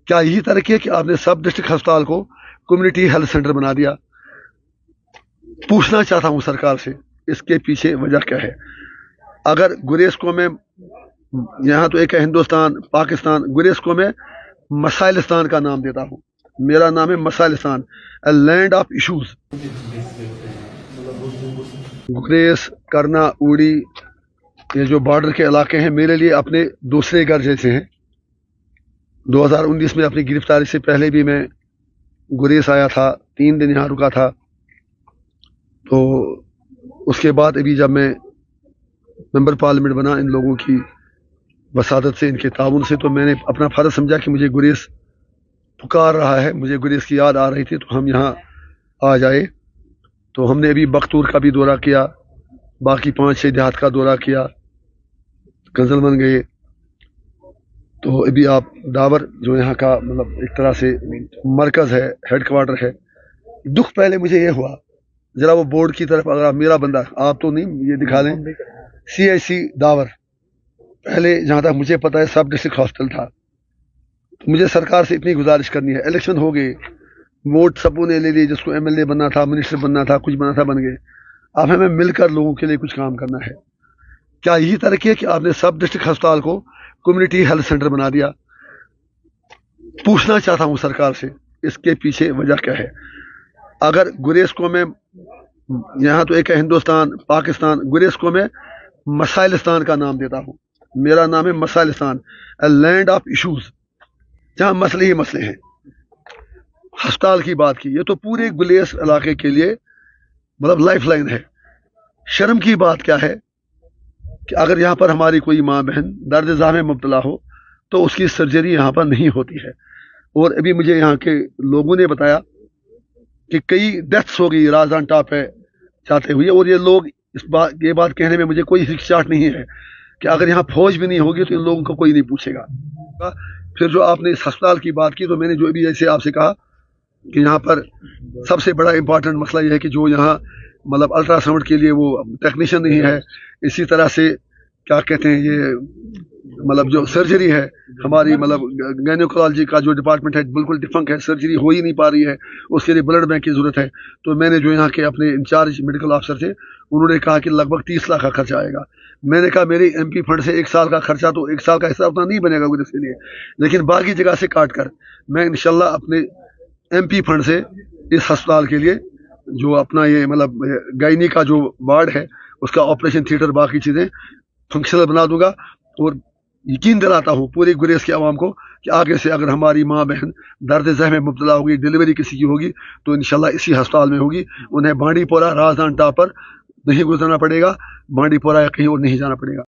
क्या यही तरक्की है कि आपने सब डिस्ट्रिक्ट अस्पताल को कम्युनिटी हेल्थ सेंटर बना दिया? पूछना चाहता हूं सरकार से, इसके पीछे वजह क्या है? अगर गुरेज को मैं, यहाँ तो एक है हिंदुस्तान पाकिस्तान, गुरेज को मैं मसाइलिस्तान का नाम देता हूँ। मेरा नाम है मसाइलिस्तान, अ लैंड ऑफ इशूज। गुरेज, करना, उड़ी, ये जो बॉर्डर के इलाके हैं मेरे लिए अपने दूसरे घर जैसे हैं। 2019 में अपनी गिरफ्तारी से पहले भी मैं गुरेज आया था, 3 दिन यहाँ रुका था। तो उसके बाद अभी जब मैं मेंबर पार्लियामेंट बना इन लोगों की वसादत से, इनके ताउन से, तो मैंने अपना फ़र्ज समझा कि मुझे गुरेज पुकार रहा है, मुझे गुरेज की याद आ रही थी, तो हम यहाँ आ जाए। तो हमने अभी बख्तूर का भी दौरा किया, बाकी 5-6 देहात का दौरा किया, कंजलमन गए। तो अभी आप डावर जो यहाँ का मतलब एक तरह से मरकज़ है, हेड क्वार्टर है। दुख पहले मुझे ये हुआ, ज़रा वो बोर्ड की तरफ अगर आप, मेरा बंदा, आप तो नहीं, ये दिखा लें, CIC डावर, पहले जहाँ तक मुझे पता है सब डिस्ट्रिक्ट हॉस्पिटल था। तो मुझे सरकार से इतनी गुजारिश करनी है, इलेक्शन हो गए, वोट सबों ने ले लिए, जिसको MLA बनना था, मिनिस्टर बनना था, कुछ बनना था, बन गए। अब हमें मिलकर लोगों के लिए कुछ काम करना है। क्या यही तरक्की है कि आपने सब डिस्ट्रिक्ट अस्पताल को कम्युनिटी हेल्थ सेंटर बना दिया? पूछना चाहता हूं सरकार से, इसके पीछे वजह क्या है? अगर गुरेज को मैं, यहाँ तो एक है हिंदुस्तान पाकिस्तान, गुरेज को मैं मसाइलिस्तान का नाम देता हूँ। मेरा नाम है मसाइलिस्तान, अ लैंड ऑफ इशूज, जहाँ मसले ही मसले हैं। अस्पताल की बात की, ये तो पूरे गुरेज इलाके के लिए मतलब लाइफ लाइन है। शर्म की बात क्या है कि अगर यहाँ पर हमारी कोई माँ बहन दर्द ज़ाह में मुब्तला हो तो उसकी सर्जरी यहाँ पर नहीं होती है। और अभी मुझे यहाँ के लोगों ने बताया कि कई डेथ्स हो गई राजदान टॉप है जाते हुए। और ये लोग ये बात कहने में मुझे कोई हिचकिचाहट नहीं है कि अगर यहाँ फौज भी नहीं होगी तो इन लोगों को कोई नहीं पूछेगा। फिर जो आपने इस अस्पताल की बात की, तो मैंने जो अभी जैसे आपसे कहा कि यहाँ पर सबसे बड़ा इम्पॉर्टेंट मसला यह है कि जो यहाँ मतलब अल्ट्रासाउंड के लिए वो टेक्नीशियन नहीं है। इसी तरह से क्या कहते हैं, ये मतलब जो सर्जरी है हमारी, मतलब गायनेकोलॉजी का जो डिपार्टमेंट है बिल्कुल डिफंक है, सर्जरी हो ही नहीं पा रही है, उसके लिए ब्लड बैंक की ज़रूरत है। तो मैंने जो यहाँ के अपने इंचार्ज मेडिकल ऑफिसर थे, उन्होंने कहा कि लगभग 30 लाख का खर्चा आएगा। मैंने कहा मेरे MP फंड से 1 साल का खर्चा, तो 1 साल का हिस्सा उतना नहीं बनेगा कुछ इसके लिए, लेकिन बाकी जगह से काट कर मैं इंशाल्लाह अपने MP फंड से इस अस्पताल के लिए जो अपना ये मतलब गायनी का जो वार्ड है उसका ऑपरेशन थिएटर, बाकी चीज़ें फंक्शनल बना दूंगा। और यकीन दिलाता हूँ पूरी गुरेज की आवाम को कि आगे से अगर हमारी माँ बहन दर्द ज़ह में मुब्तला होगी, डिलीवरी किसी की होगी, तो इंशाल्लाह इसी अस्पताल में होगी। उन्हें बांडीपोरा राजदान टॉप पर नहीं गुजरना पड़ेगा, बांडीपोरा या कहीं और नहीं जाना पड़ेगा।